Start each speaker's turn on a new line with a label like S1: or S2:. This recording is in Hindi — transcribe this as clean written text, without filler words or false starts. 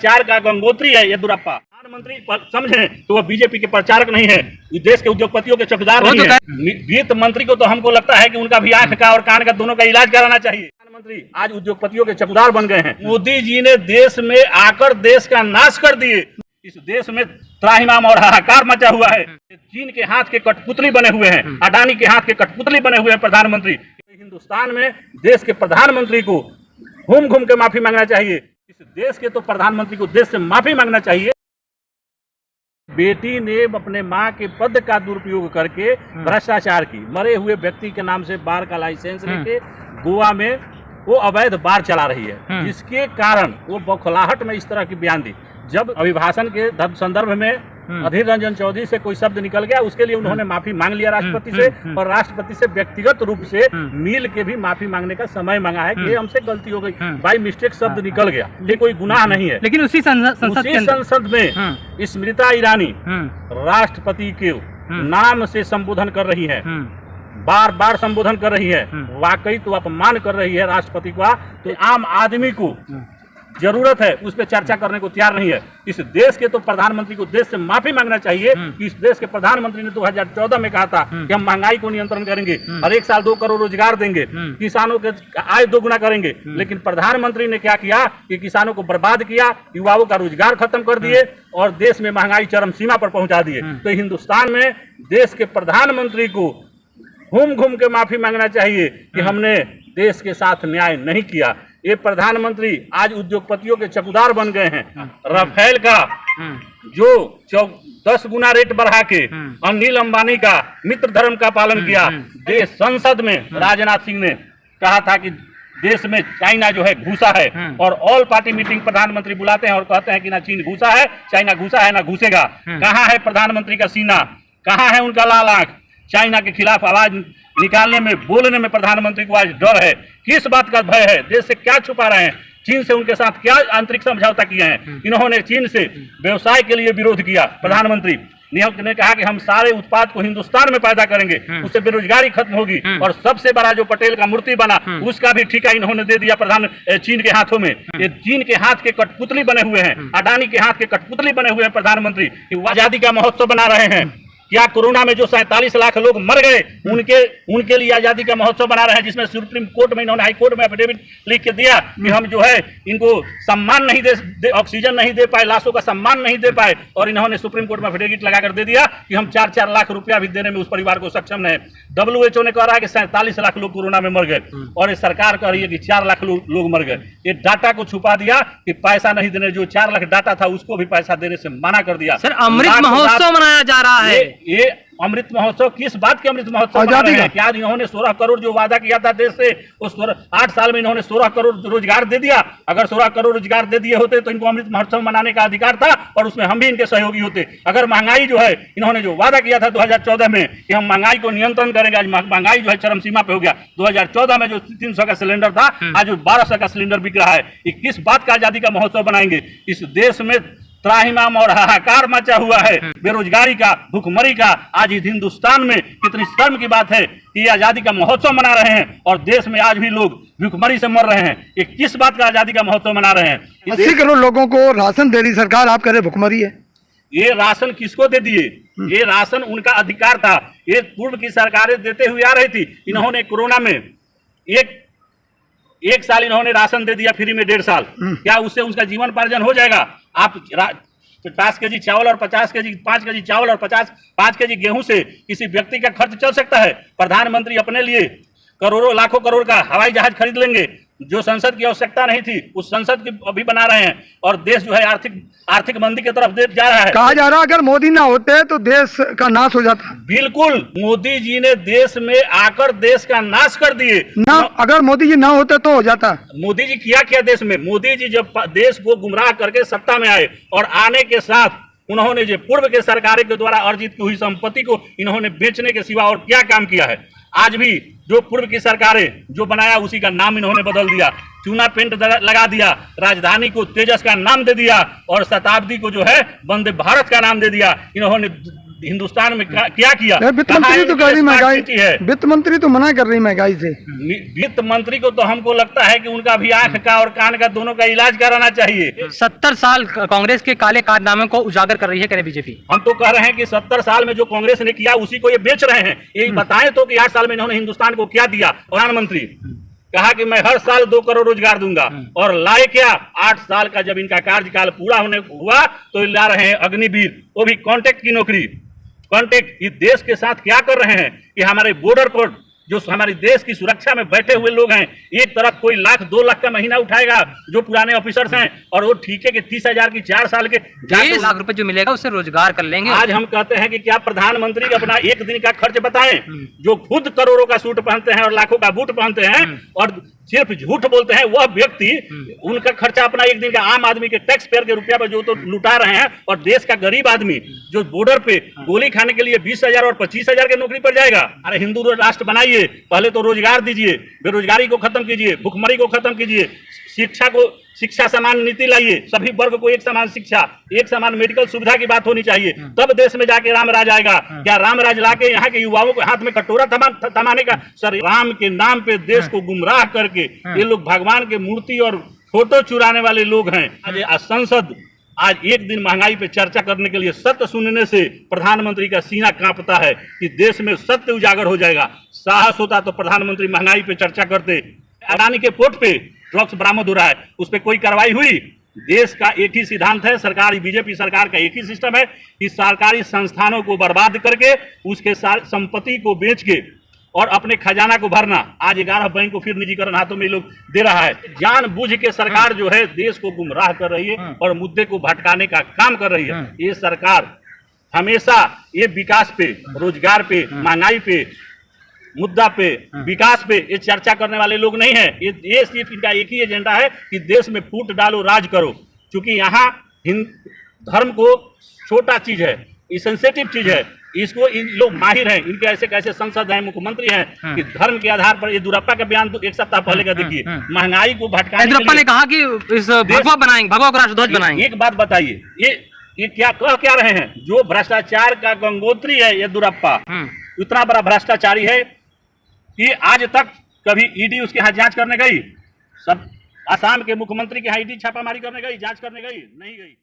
S1: चार का गंगोत्री है येदुरप्पा। प्रधानमंत्री समझे तो वो बीजेपी के प्रचारक नहीं है, देश के उद्योगपतियों के चौकीदार नहीं है। वित्त मंत्री को तो हमको लगता है कि उनका भी आंख का और कान का दोनों का इलाज कराना चाहिए। प्रधानमंत्री आज उद्योगपतियों के चौकीदार बन गए हैं। मोदी जी ने देश में आकर देश का नाश कर दिए। इस देश में त्राहिमाम और हाहाकार मचा हुआ है। चीन के हाथ के कठपुतली बने हुए हैं, अडानी के हाथ के कठपुतली बने हुए हैं प्रधानमंत्री। हिंदुस्तान में देश के प्रधानमंत्री को घूम घूम के माफी मांगना चाहिए। इस देश के तो प्रधानमंत्री को देश से माफी मांगना चाहिए। बेटी ने अपने मां के पद का दुरुपयोग करके भ्रष्टाचार की, मरे हुए व्यक्ति के नाम से बार का लाइसेंस लेके गोवा में वो अवैध बार चला रही है, जिसके कारण वो बौखलाहट में इस तरह की बयान दी। जब अभिभाषण के संदर्भ में अधीर रंजन चौधरी से कोई शब्द निकल गया, उसके लिए उन्होंने माफी मांग लिया राष्ट्रपति से, और राष्ट्रपति से व्यक्तिगत रूप से मिल के भी माफी मांगने का समय मांगा है कि ये हमसे गलती हो गई, बाय मिस्टेक शब्द निकल गया, ये कोई गुनाह नहीं है।
S2: लेकिन उसी
S1: संसद में स्मृति ईरानी राष्ट्रपति के नाम से संबोधन कर रही है, बार बार संबोधन कर रही है, वाकई तो अपमान कर रही है राष्ट्रपति का। तो आम आदमी को जरूरत है, उस पर चर्चा करने को तैयार नहीं है। इस देश के तो प्रधानमंत्री को देश से माफी मांगना चाहिए कि इस देश के प्रधानमंत्री ने 2014 में कहा था कि हम महंगाई को नियंत्रण करेंगे, हर एक साल 2 करोड़ रोजगार देंगे, किसानों के आय 2 गुना करेंगे। लेकिन प्रधानमंत्री ने क्या किया कि किसानों को बर्बाद किया, युवाओं का रोजगार खत्म कर दिए और देश में महंगाई चरम सीमा पर पहुंचा दिए। तो हिंदुस्तान में देश के प्रधानमंत्री को घूम घूम के माफी मांगना चाहिए कि हमने देश के साथ न्याय नहीं किया। ये प्रधानमंत्री आज उद्योगपतियों के चौकीदार बन गए हैं। राफेल का जो 10 गुना रेट बढ़ा के अनिल अंबानी का मित्र धर्म का पालन किया। देश संसद में राजनाथ सिंह ने कहा था कि देश में चाइना जो है घुसा है, और ऑल पार्टी मीटिंग प्रधानमंत्री बुलाते हैं और कहते हैं कि ना चीन घुसा है, चाइना घुसा है, ना घुसेगा। कहाँ है प्रधानमंत्री का सीना, कहाँ है उनका लाल आंख? चाइना के खिलाफ आवाज निकालने में, बोलने में प्रधानमंत्री को आज डर है। किस बात का भय है? देश से क्या छुपा रहे हैं? चीन से उनके साथ क्या आंतरिक समझौता किए हैं? इन्होंने चीन से व्यवसाय के लिए विरोध किया। प्रधानमंत्री ने कहा कि हम सारे उत्पाद को हिंदुस्तान में पैदा करेंगे, उससे बेरोजगारी खत्म होगी। और सबसे बड़ा जो पटेल का मूर्ति बना, उसका भी ठेका इन्होंने दे दिया चीन के हाथों में। ये चीन के हाथ के कठपुतली बने हुए हैं, अडानी के हाथ के कठपुतली बने हुए हैं प्रधानमंत्री। आजादी का महोत्सव बना रहे हैं। क्या कोरोना में जो 47 लाख लोग मर गए, उनके लिए आजादी का महोत्सव बना रहे हैं, जिसमें सुप्रीम कोर्ट में इन्होंने हाई कोर्ट में एफिडेविट लिख के दिया कि हम जो है इनको सम्मान नहीं दे ऑक्सीजन नहीं दे पाए, लाशों का सम्मान नहीं दे पाए, और इन्होंने सुप्रीम कोर्ट में एफिडेविट लगाकर दे दिया कि हम 4-4 लाख रुपया भी देने में उस परिवार को सक्षम नहीं। WHO ने कह रहा है कि 47 लाख लोग कोरोना में मर गए, और ये सरकार कह रही है कि 4 लाख लोग मर गए। ये डाटा को छुपा दिया कि पैसा नहीं देने, जो 4 लाख डाटा था उसको भी पैसा देने से मना कर दिया।
S2: सर, अमृत महोत्सव मनाया जा रहा है।
S1: ये अमृत महोत्सव किस बात के अमृत महोत्सव मना रहे हैं? क्या इन्होंने 16 करोड़ जो वादा किया था देश से, उस 8 साल में इन्होंने 16 करोड़ रोजगार दे दिया? अगर 16 करोड़ रोजगार दे दिए होते तो इनको अमृत महोत्सव मनाने का अधिकार था, और उसमें हम भी इनके सहयोगी होते। अगर महंगाई जो है, इन्होंने जो वादा किया था 2014 में कि हम महंगाई को नियंत्रण करेंगे, आज महंगाई जो है चरम सीमा पे हो गया। 2014 में जो 300 का सिलेंडर था, आज 1200 का सिलेंडर बिक रहा है। ये किस बात का आजादी का महोत्सव बनाएंगे? इस देश में त्राहिमाम और हाहाकार मचा हुआ है, बेरोजगारी का, भूखमरी का। आज इस हिंदुस्तान में कितनी शर्म की बात है कि आजादी का महोत्सव मना रहे हैं, और देश में आज भी लोग भूखमरी से मर रहे हैं। ये किस बात का आजादी का महोत्सव मना रहे हैं?
S3: 80 करोड़ लोगों को राशन दे रही सरकार, आप कह रहे भूखमरी है।
S1: ये राशन किसको दे दिए? ये राशन उनका अधिकार था, ये पूर्व की सरकारें देते हुए आ रही थी। इन्होंने कोरोना में एक साल इन्होंने राशन दे दिया फ्री में, 1.5 साल। क्या उससे उसका जीवन पार्जन हो जाएगा? आप 50 केजी चावल और 5 केजी चावल और 5 केजी गेहूं से किसी व्यक्ति का खर्च चल सकता है? प्रधानमंत्री अपने लिए करोड़ों लाखों करोड़ का हवाई जहाज खरीद लेंगे, जो संसद की आवश्यकता नहीं थी उस संसद की अभी बना रहे हैं, और देश जो है आर्थिक मंदी की तरफ जा रहा है।
S3: कहा जा रहा है अगर मोदी ना होते तो देश का नाश हो जाता।
S1: बिल्कुल, मोदी जी ने देश में आकर देश का नाश कर दिए
S3: ना। अगर मोदी जी ना होते तो हो जाता।
S1: मोदी जी किया देश में? मोदी जी जब देश को गुमराह करके सत्ता में आए, और आने के साथ उन्होंने जो पूर्व के सरकारों के द्वारा अर्जित की हुई संपत्ति को इन्होंने बेचने के सिवा और क्या काम किया है? आज भी जो पूर्व की सरकारें जो बनाया उसी का नाम इन्होंने बदल दिया, चूना पेंट लगा दिया, राजधानी को तेजस का नाम दे दिया, और शताब्दी को जो है वंदे भारत का नाम दे दिया। इन्होंने हिंदुस्तान में क्या किया?
S3: वित्त मंत्री तो कह रही महंगाई
S1: है,
S3: वित्त मंत्री तो मना कर रही महंगाई से।
S1: वित्त मंत्री को तो हमको लगता है कि उनका भी आंख का और कान का दोनों का इलाज कराना चाहिए।
S2: 70 साल कांग्रेस के काले कारनामे को उजागर कर रही है, कह रहे बीजेपी।
S1: हम तो कह रहे हैं कि 70 साल में जो कांग्रेस ने किया उसी को ये बेच रहे हैं। ये बताएं तो कि 8 साल में इन्होंने हिंदुस्तान को क्या दिया। प्रधानमंत्री कहा कि मैं हर साल 2 करोड़ रोजगार दूंगा, और लाए क्या? 8 साल का जब इनका कार्यकाल पूरा होने हुआ तो ला रहे हैं अग्निवीर, वो भी कॉन्ट्रैक्ट की नौकरी। कॉन्ट्रैक्ट, इस देश के साथ क्या कर रहे हैं कि हमारे बॉर्डर पर जो हमारे देश की सुरक्षा में बैठे हुए लोग हैं, एक तरफ कोई 1,00,000-2 लाख का महीना उठाएगा जो पुराने ऑफिसर्स हैं, और वो ठीके के 30,000 की 4 साल के
S2: 1 लाख रुपए जो मिलेगा उससे रोजगार कर लेंगे।
S1: आज हम कहते हैं कि क्या प्रधानमंत्री अपना एक दिन का खर्च बताएं, जो खुद करोड़ों का सूट पहनते हैं और लाखों का बूट पहनते हैं और सिर्फ झूठ बोलते हैं, वह व्यक्ति उनका खर्चा अपना एक दिन का आम आदमी के टैक्स पेयर के रुपया पर जो तो लुटा रहे हैं, और देश का गरीब आदमी जो बॉर्डर पे गोली खाने के लिए 20,000 और 25,000 की नौकरी पर जाएगा। अरे हिंदू राष्ट्र बनाइए, पहले तो रोजगार दीजिए, बेरोजगारी को खत्म कीजिए, भुखमरी को खत्म कीजिए, शिक्षा समान नीति लाइए, सभी वर्ग को एक समान शिक्षा, एक समान मेडिकल सुविधा की बात होनी चाहिए, तब देश में जाके राम राज आएगा। क्या राम राज लाके यहाँ के युवाओं के हाथ में कटोरा थमाने का? सर, राम के नाम पे देश को गुमराह करके ये लोग भगवान के मूर्ति और फोटो चुराने वाले लोग हैं। आज संसद आज एक दिन महंगाई पे चर्चा करने के लिए सत्य सुनने से प्रधानमंत्री का सीना कांपता है कि देश में सत्य उजागर हो जाएगा। साहस होता तो प्रधानमंत्री महंगाई पे चर्चा करते। अडानी के पोर्ट पे ड्रग्स बरामद हो रहा है, उस पर कोई कार्रवाई हुई? देश का एक ही सिद्धांत है, सरकार, बीजेपी सरकार का एक ही सिस्टम है कि सरकारी संस्थानों को बर्बाद करके उसके संपत्ति को बेच के और अपने खजाना को भरना। आज 11 बैंक को फिर निजीकरण हाथों में लोग दे रहा है। जानबूझ के सरकार जो है देश को गुमराह कर रही है और मुद्दे को भटकाने का काम कर रही है। ये सरकार हमेशा ये विकास पे, रोजगार पे, महंगाई पे, मुद्दा पे, विकास पे ये चर्चा करने वाले लोग नहीं है। ये सिर्फ इनका एक ही एजेंडा है कि देश में फूट डालो, राज करो। क्योंकि यहाँ धर्म को छोटा चीज है, ये सेंसिटिव चीज है, इसको इन लोग माहिर हैं। इनके ऐसे कैसे संसद हैं, मुख्यमंत्री हैं कि धर्म के आधार पर, ये येदियुरप्पा का बयान 1 सप्ताह पहले का देखिए, महंगाई को भटकाने के लिए
S2: ने कहा कि इस भगवा बनाएंगे, भगवा को राष्ट्रध्वज बनाएंगे।
S1: एक बात बताइए, ये क्या रहे हैं? जो भ्रष्टाचार का गंगोत्री है येदियुरप्पा, इतना बड़ा भ्रष्टाचारी है कि आज तक कभी ईडी उसके यहाँ जांच करने गई? सब असम के मुख्यमंत्री के यहाँ ईडी छापामारी करने गई, जांच करने गई? नहीं गई।